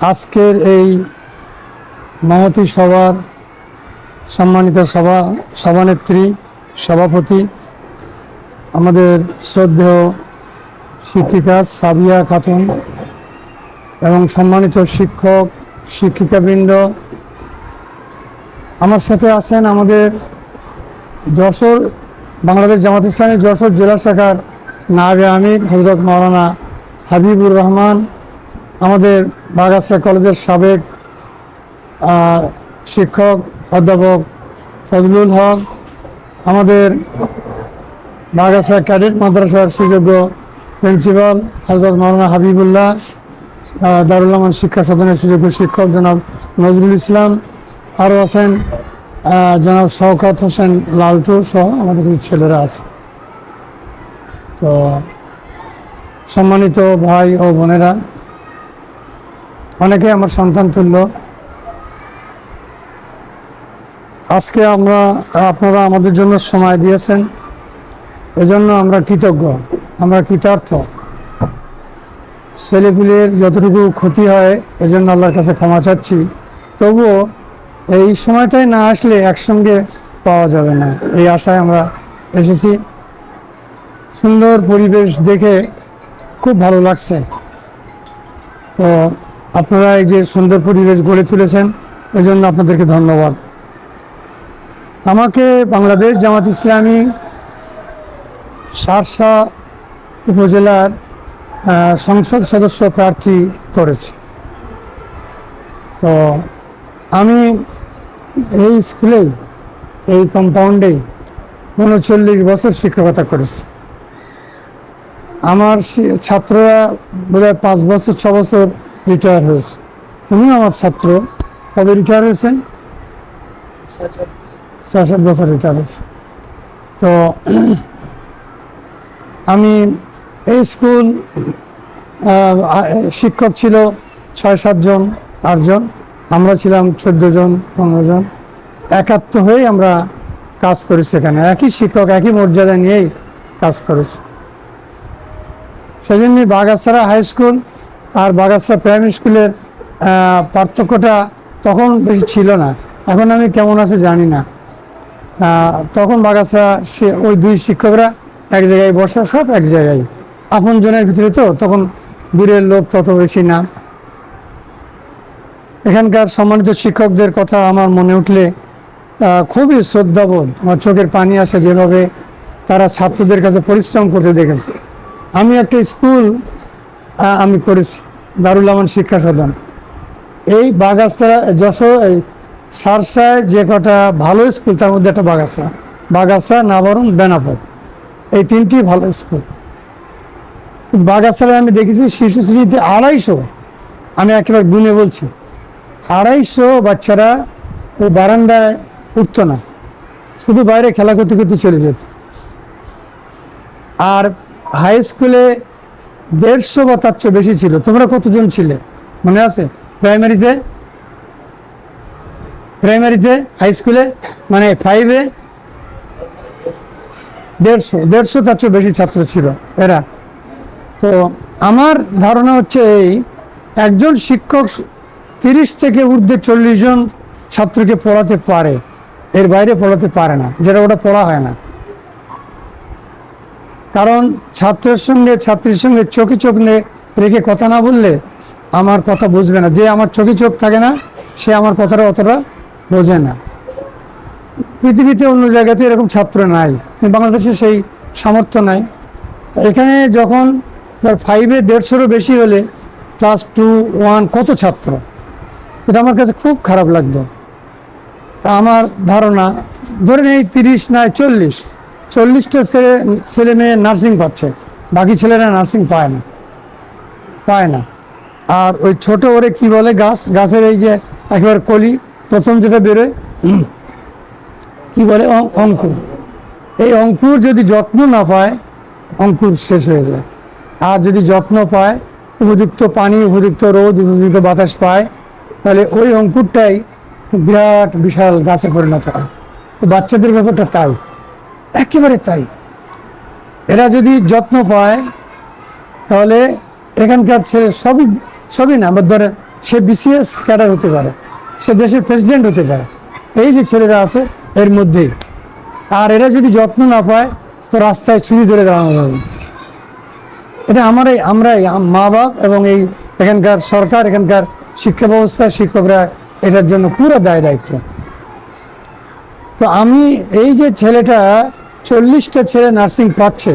আজকের এই মহতী সভার সম্মানিত সভানেত্রী, সভাপতি, আমাদের শ্রদ্ধেয় শিক্ষিকা সাবিয়া খাতুন এবং সম্মানিত শিক্ষক শিক্ষিকাবৃন্দ, আমার সাথে আছেন আমাদের যশোর বাংলাদেশ জামাত ইসলামী যশোর জেলা শাখার নায়েবে আমির হযরত মাওলানা হাবিবুর রহমান, আমাদের বাগাসরা কলেজের সাবেক শিক্ষক অধ্যাপক ফজলুল হক, আমাদের বাগাসরা ক্যাডেট মাদ্রাসার সুযোগ্য প্রিন্সিপাল হযরত মাওলানা হাবিবুল্লাহ, দারুল আমান শিক্ষা সদনের সুযোগ্য শিক্ষক জনাব নজরুল ইসলাম, আরও আছেন জনাব শওকত হোসেন লালটু সহ আমাদের কিছু ছেলেরা আছে। তো সম্মানিত ভাই ও বোনেরা, অনেকে আমার সন্তান তুল্য, আজকে আপনারা আমাদের জন্য সময় দিয়েছেন, এজন্য আমরা কৃতজ্ঞ, আমরা কৃতার্থ। ছেলেপুলের যতটুকু ক্ষতি হয় এজন্য আল্লাহর কাছে ক্ষমা চাচ্ছি, তবুও এই সময়টাই না আসলে একসঙ্গে পাওয়া যাবে না, এই আশায় আমরা এসেছি। সুন্দর পরিবেশ দেখে খুব ভালো লাগছে। তো আপনারা এই যে সুন্দর পরিবেশ গড়ে তুলেছেন, এজন্য আপনাদেরকে ধন্যবাদ। আমাকে বাংলাদেশ জামাত ইসলামী শার্শা উপজেলার সংসদ সদস্য প্রার্থী করেছে। তো আমি এই স্কুলেই, এই কম্পাউন্ডেই 39 বছর শিক্ষকতা করেছি। আমার ছাত্ররা বোধহয় 5 বছর 6 বছর রিটায়ার হয়েছে। তুমিও আমার ছাত্র, কবে রিটায়ার হয়েছেন? 6-7 বছর রিটায়ার হয়েছে। তো আমি এই স্কুল শিক্ষক ছিল 6-7 জন, 8 জন, আমরা ছিলাম 14 জন 15 জন, একাত্ম হয়েই আমরা কাজ করেছি। এখানে একই শিক্ষক একই মর্যাদা নিয়েই কাজ করেছি। সেই জন্য বাগাসরা হাই স্কুল আর বাগাসরা প্রাইমারি স্কুলের পার্থক্যটা তখন বেশি ছিল না। এখন আমি কেমন আছে জানি না। তখন বাগাসরা ওই 2 শিক্ষকরা এক জায়গায় বসা, সব এক জায়গায় আপন জনের ভিতরে, তো তখন দূরের লোক তত বেশি না। এখানকার সম্মানিত শিক্ষকদের কথা আমার মনে উঠলে খুবই শ্রদ্ধাবোধ, আমার চোখের পানি আসে, যেভাবে তারা ছাত্রদের কাছে পরিশ্রম করতে দেখেছে। আমি একটা স্কুল আমি করেছি, দারুল আমান শিক্ষা সদন। এই বাগাসরা যশোর এই শার্শায় যে কটা ভালো স্কুল তার মধ্যে একটা বাগাসরা, নাবরণ, বেনাপোল, এই 3টি ভালো স্কুল। বাগাসরায় আমি দেখেছি শিশু শ্রেণীতে 250, আমি একেবারে গুনে বলছি, 250 বাচ্চারা ওই বারান্দায় উঠতো না, শুধু বাইরে খেলা করতে করতে চলে যেত। আর হাই স্কুলে 150 বা তার চেয়ে বেশি ছিল। তোমরা কতজন ছিলে মনে আছে? প্রাইমারিতে হাই স্কুলে মানে 5-এ 150 তার চেয়ে বেশি ছাত্র ছিল এরা। তো আমার ধারণা হচ্ছে এই একজন শিক্ষক 30 থেকে ঊর্ধ্বে 40 জন ছাত্রকে পড়াতে পারে, এর বাইরে পড়াতে পারে না, যেটা ওটা পড়া হয় না। কারণ ছাত্রের সঙ্গে ছাত্রীর সঙ্গে চোখে চোখ রেখে কথা না বললে আমার কথা বুঝবে না। যে আমার চোখে চোখ থাকে না, সে আমার কথাটা অতটা বোঝে না। পৃথিবীতে অন্য জায়গাতে এরকম ছাত্র নাই, বাংলাদেশে সেই সামর্থ্য নাই। এখানে যখন 5-এ 150-এরও বেশি হলে ক্লাস 2, 1 কত ছাত্র, এটা আমার কাছে খুব খারাপ লাগতো। তা আমার ধারণা, ধরে নেই 30 নয় 40টা ছেলে মেয়ে নার্সিং পাচ্ছে, বাকি ছেলেরা নার্সিং পায় না। আর ওই ছোট ওরে কি বলে, গাছের এই যে একেবারে কলি প্রথম যেটা বেরোয় কি বলে, অঙ্কুর। এই অঙ্কুর যদি যত্ন না পায়, অঙ্কুর শেষ হয়ে যায়। আর যদি যত্ন পায়, উপযুক্ত পানি, উপযুক্ত রোদ, উপযুক্ত বাতাস পায়, তাহলে ওই অঙ্কুরটাই বিরাট বিশাল গাছে পরিণত হয়। তো বাচ্চাদের ব্যাপারটা তাই, একেবারে তাই। এরা যদি যত্ন পায়, তাহলে এখানকার ছেলে সবই না, ধরেন সে বিসিএস ক্যাডার হতে পারে, সে দেশের প্রেসিডেন্ট হতে পারে। এই যে ছেলেরা আছে এর মধ্যেই, আর এরা যদি যত্ন না পায় তো রাস্তায় ছুরি ধরে দাঁড়ানো যাবে। এটা আমরাই মা বাপ এবং এই এখানকার সরকার, এখানকার শিক্ষা ব্যবস্থা, শিক্ষকরা এটার জন্য পুরো দায়িত্ব। তো আমি এই যে ছেলেটা 40টা ছেলে নার্সিং পাচ্ছে,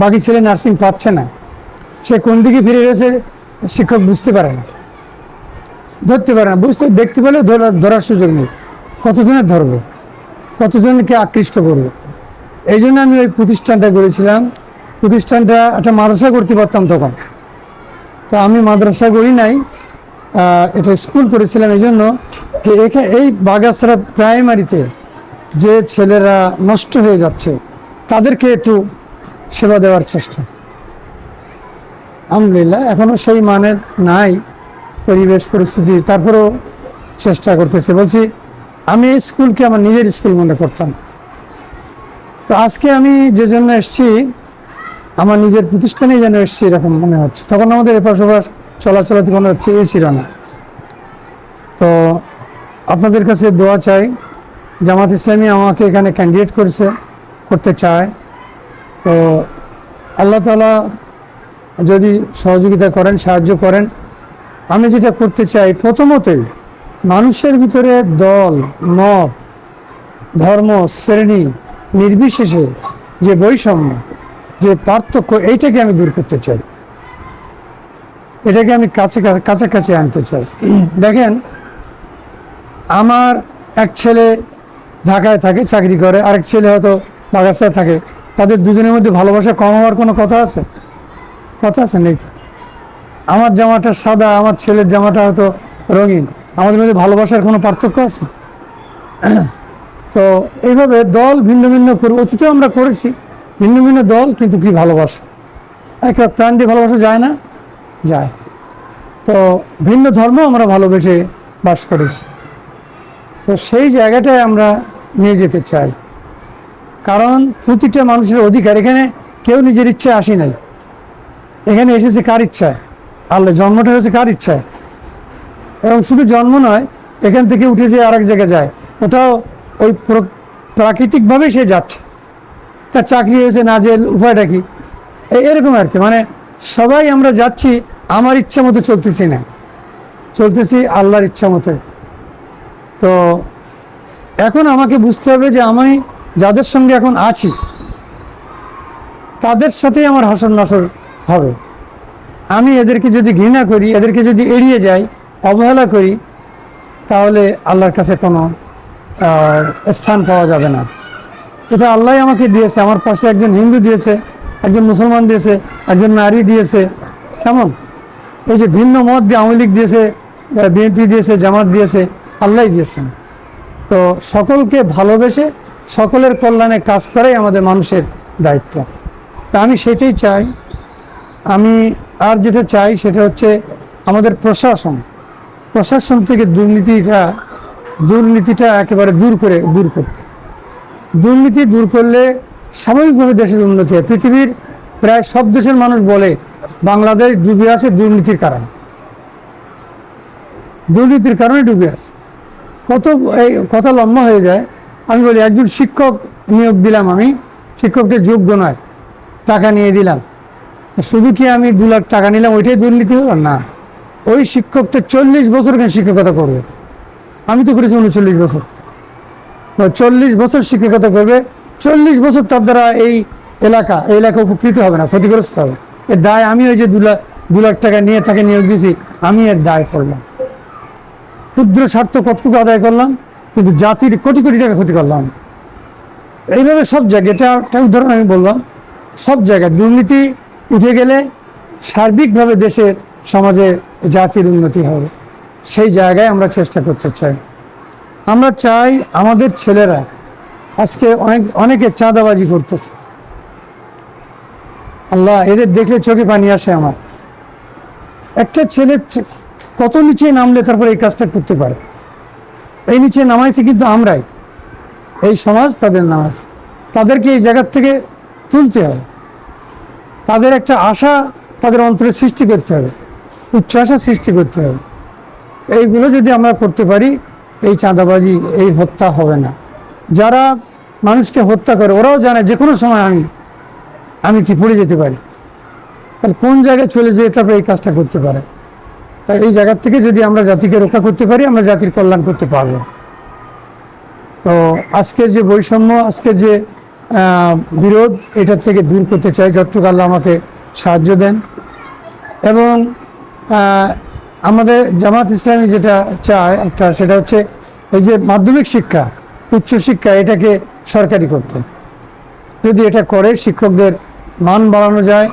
বাকি ছেলে নার্সিং পাচ্ছে না, সে কোন দিকে ফিরে গেছে শিক্ষক বুঝতে পারে না, ধরতে পারে না, দেখতে পেলেও ধরার সুযোগ নেই। কতজনের ধরবো, কতজনকে আকৃষ্ট করবো? এই জন্য আমি ওই প্রতিষ্ঠানটা করেছিলাম। প্রতিষ্ঠানটা একটা মাদ্রাসা করতে পারতাম তখন, তো আমি মাদ্রাসা করি নাই, এটা স্কুল করেছিলাম। এই জন্য এই বাগাছড়া প্রাইমারিতে যে ছেলেরা নষ্ট হয়ে যাচ্ছে তাদেরকে একটু সেবা দেওয়ার চেষ্টা। আলহামদুলিল্লাহ এখনো সেই মানের নাই পরিবেশ পরিস্থিতি, তারপরেও চেষ্টা করতেছে। বলছি আমি এই স্কুলকে আমার নিজের স্কুল মনে করতাম। তো আজকে আমি যে জন্য এসছি, আমার নিজের প্রতিষ্ঠানেই যেন এসছি এরকম মনে হচ্ছে। তখন আমাদের এপাশ ওপাশ চলাচলাতে কোনো ছিল না। তো আপনাদের কাছে দোয়া চাই। জামাত ইসলামী আমাকে এখানে ক্যান্ডিডেট করতে চায়, তো আল্লাহ তাআলা যদি সহযোগিতা করেন, সাহায্য করেন। আমি যেটা করতে চাই, প্রথমতই মানুষের ভিতরে দল মত ধর্ম শ্রেণী নির্বিশেষে যে বৈষম্য, যে পার্থক্য, এইটাকে আমি দূর করতে চাই, এটাকে আমি কাছাকাছি আনতে চাই। দেখেন, আমার এক ছেলে ঢাকায় থাকে, চাকরি করে, আরেক ছেলে হয়তো বাগাছায় থাকে। তাদের দুজনের মধ্যে ভালোবাসা কম হওয়ার কোনো কথা আছে? কথা আছে? নেই। আমার জামাটা সাদা, আমার ছেলের জামাটা হয়তো রঙিন, আমাদের মধ্যে ভালোবাসার কোনো পার্থক্য আছে? তো এইভাবে দল ভিন্ন ভিন্ন করে, অতীতেও আমরা করেছি ভিন্ন ভিন্ন দল, কিন্তু কি ভালোবাসা, একটা প্রাণ দিয়ে ভালোবাসা যায় না? যায়। তো ভিন্ন ধর্ম আমরা ভালোবেসে বাস করেছি। তো সেই জায়গাটায় আমরা নিয়ে যেতে চাই, কারণ প্রতিটা মানুষের অধিকার। এখানে কেউ নিজের ইচ্ছায় আসি নাই, এখানে এসেছে কার ইচ্ছায়? আল্লাহ। জন্মটা হয়েছে কার ইচ্ছায়? এবং শুধু জন্ম নয়, এখান থেকে উঠে যে আরেক জায়গায় যায়, ওটাও ওই প্রাকৃতিকভাবেই সে যাচ্ছে। তার চাকরি হয়েছে, না যে উপায়টা কি, এরকম আর কি। মানে সবাই আমরা যাচ্ছি, আমার ইচ্ছা মতো চলতেছি না, চলতেছি আল্লাহর ইচ্ছা মতো। তো এখন আমাকে বুঝতে হবে যে আমি যাদের সঙ্গে এখন আছি তাদের সাথেই আমার হাসর নাসর হবে। আমি এদেরকে যদি ঘৃণা করি, এদেরকে যদি এড়িয়ে যাই, অবহেলা করি, তাহলে আল্লাহর কাছে কোনো স্থান পাওয়া যাবে না। এটা আল্লাহ আমাকে দিয়েছে, আমার পাশে একজন হিন্দু দিয়েছে, একজন মুসলমান দিয়েছে, একজন নারী দিয়েছে। কেমন এই যে ভিন্ন মত দিয়ে আওয়ামী লীগ দিয়েছে, বিএনপি দিয়েছে, জামাত দিয়েছে, আল্লাহ দিয়েছেন। তো সকলকে ভালোবেসে সকলের কল্যাণে কাজ করাই আমাদের মানুষের দায়িত্ব। তা আমি সেটাই চাই। আমি আর যেটা চাই সেটা হচ্ছে আমাদের প্রশাসন থেকে দুর্নীতিটা একেবারে দূর করতে। দুর্নীতি দূর করলে স্বাভাবিকভাবে দেশের উন্নতি হয়। পৃথিবীর প্রায় সব দেশের মানুষ বলে বাংলাদেশ ডুবে আছে দুর্নীতির কারণে, দুর্নীতির কারণে ডুবে আছে। এই কথা লম্বা হয়ে যায়। আমি বলি, একজন শিক্ষক নিয়োগ দিলাম, আমি শিক্ষকটা যোগ্য নয়, টাকা নিয়ে দিলাম, শুধু কি আমি 2 লাখ টাকা নিলাম ওইটাই দুর্নীতি হলো না? ওই শিক্ষকটা 40 বছর কেন শিক্ষকতা করবে? আমি তো করেছি 39 বছর। তো 40 বছর শিক্ষকতা করবে, 40 বছর তার দ্বারা এই এলাকা উপকৃত হবে না, ক্ষতিগ্রস্ত হবে। এর দায় আমি, ওই যে 2 লাখ টাকা নিয়ে তাকে নিয়োগ দিয়েছি, আমি এর দায় করলাম। ক্ষুদ্র স্বার্থ কতটুকু আদায় করলাম, কিন্তু জাতির কোটি কোটি টাকা ক্ষতি করলাম। এইভাবে সব জায়গায়, এটা একটা উদাহরণ আমি বললাম, সব জায়গায় দুর্নীতি উঠে গেলে সার্বিকভাবে দেশের সমাজে জাতির উন্নতি হবে। সেই জায়গায় আমরা চেষ্টা করতে চাই। আমরা চাই আমাদের ছেলেরা, আজকে অনেকে চাঁদাবাজি করতেছে, আল্লাহ এদের দেখলে চোখে পানি আসে আমার। একটা ছেলে কত নিচে নামলে তারপরে এই কাজটা করতে পারে? এই নিচে নামাইছে কিন্তু আমরাই, এই সমাজ তাদের নামাইছে। তাদেরকে এই জায়গার থেকে তুলতে হবে, তাদের একটা আশা তাদের অন্তরে সৃষ্টি করতে হবে, উচ্চ আশা সৃষ্টি করতে হবে। এইগুলো যদি আমরা করতে পারি, এই চাঁদাবাজি, এই হত্যা হবে না। যারা মানুষকে হত্যা করে ওরাও জানে যে কোনো সময় আমি কি পড়ে যেতে পারি, তাহলে কোন জায়গায় চলে যেয়ে তারপরে এই কাজটা করতে পারে। তাই এই জায়গার থেকে যদি আমরা জাতিকে রক্ষা করতে পারি, আমরা জাতির কল্যাণ করতে পারবো। তো আজকের যে বৈষম্য, আজকের যে বিরোধ, এটার থেকে দূর করতে চাই, যতটুকু আল্লাহ আমাকে সাহায্য দেন। এবং আমাদের জামাত ইসলামী যেটা চায় একটা, সেটা হচ্ছে এই যে মাধ্যমিক শিক্ষা, উচ্চশিক্ষা, এটাকে সরকারি করতে। যদি এটা করে শিক্ষকদের মান বাড়ানো যায়,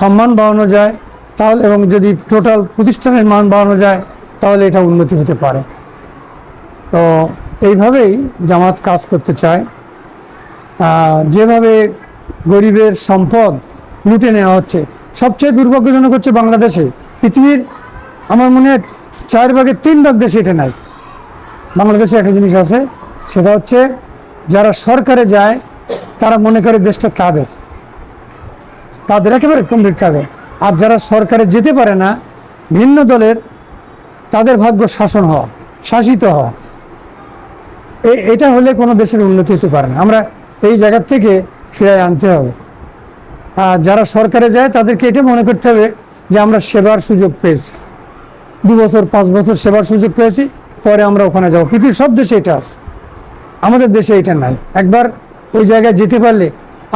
সম্মান বাড়ানো যায়, তাহলে, এবং যদি টোটাল প্রতিষ্ঠানের মান বাড়ানো যায়, তাহলে এটা উন্নতি হতে পারে। তো এইভাবেই জামাত কাজ করতে চায়। যেভাবে গরিবের সম্পদ লুটে নেওয়া হচ্ছে, সবচেয়ে দুর্ভাগ্যজনক হচ্ছে বাংলাদেশে। পৃথিবীর আমার মনে হয় 4/3 দেশে এটা নাই। বাংলাদেশে একটা জিনিস আছে, সেটা হচ্ছে যারা সরকারে যায় তারা মনে করে দেশটা তাদের একেবারে কমপ্লিট তাদের। আর যারা সরকারে যেতে পারে না, ভিন্ন দলের, তাদের ভাগ্য শাসিত হওয়া। এটা হলে কোনো দেশের উন্নতি হতে পারে না। আমরা এই জায়গার থেকে ফিরে আনতে হবে। আর যারা সরকারে যায় তাদেরকে এটা মনে করতে হবে যে আমরা সেবার সুযোগ পেয়েছি, 2 বছর 5 বছর সেবার সুযোগ পেয়েছি, পরে আমরা ওখানে যাবো। পৃথিবীর সব দেশে এটা আছে, আমাদের দেশে এটা নাই। একবার ওই জায়গায় যেতে পারলে,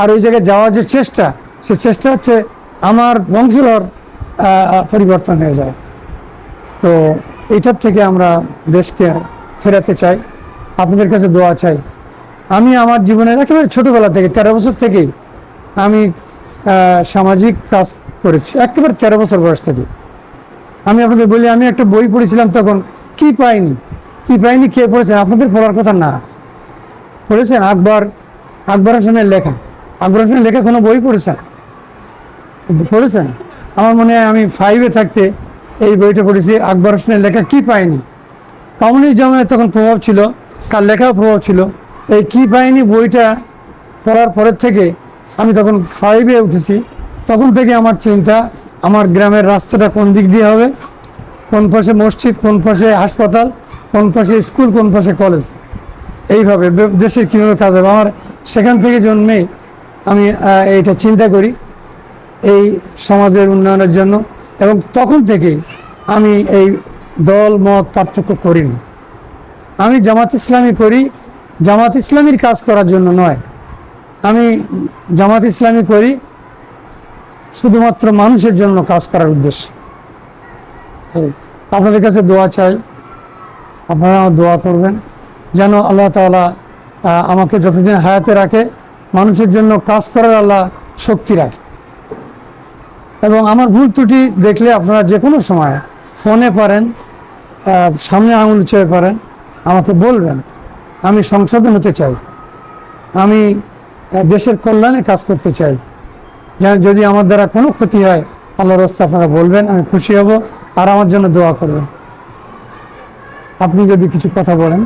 আর ওই জায়গায় যাওয়ার যে চেষ্টা, সে চেষ্টা হচ্ছে আমার বংশধর পরিবর্তন হয়ে যায়। তো এইটার থেকে আমরা দেশকে ফেরাতে চাই। আপনাদের কাছে দোয়া চাই। আমি আমার জীবনের একেবারে ছোটোবেলা থেকে, 13 বছর থেকেই আমি সামাজিক কাজ করেছি, একেবারে 13 বছর বয়স থেকে। আমি আপনাদের বলি, আমি একটা বই পড়েছিলাম তখন, কি পাইনি কে পড়েছেন? আপনাদের পড়ার কথা না, পড়েছেন? আকবর হোসেনের লেখা। আকবর হোসেনের লেখা কোনো বই পড়েছেন? আমার মনে হয় আমি 5-এ থাকতে এই বইটা পড়েছি, আকবর হোসেনের লেখা কি পাইনি। কমিউনিস্ট জামানের তখন প্রভাব ছিল, কার লেখাও প্রভাব ছিল। এই কি পাইনি বইটা পড়ার পরের থেকে আমি তখন 5-এ উঠেছি। তখন থেকে আমার চিন্তা, আমার গ্রামের রাস্তাটা কোন দিক দিয়ে হবে, কোন পাশে মসজিদ, কোন পাশে হাসপাতাল, কোন পাশে স্কুল, কোন পাশে কলেজ, এইভাবে দেশের কীভাবে কাজ হবে। আমার সেখান থেকে জন্মেই আমি এইটা চিন্তা করি এই সমাজের উন্নয়নের জন্য। এবং তখন থেকেই আমি এই দল মত পার্থক্য করিনি। আমি জামাত ইসলামী করি জামাত ইসলামীর কাজ করার জন্য নয়, আমি জামাত ইসলামী করি শুধুমাত্র মানুষের জন্য কাজ করার উদ্দেশ্যে। আপনাদের কাছে দোয়া চাই, আপনারা দোয়া করবেন যেন আল্লাহ তাআলা আমাকে যতদিন হায়াতে রাখে মানুষের জন্য কাজ করার আল্লাহ শক্তি রাখে। এবং আমার ভুল ত্রুটি দেখলে আপনারা যে কোনো সময় ফোনে পারেন, সামনে আঙুল উঁচিয়ে পারেন, আমাকে বলবেন। আমি সংশোধন হতে চাই, আমি দেশের কল্যাণে কাজ করতে চাই। যদি আমার দ্বারা কোনো ক্ষতি হয়, আল্লাহর রাস্তায় আপনারা বলবেন, আমি খুশি হব। আর আমার জন্য দোয়া করবেন। আপনি যদি কিছু কথা বলেন।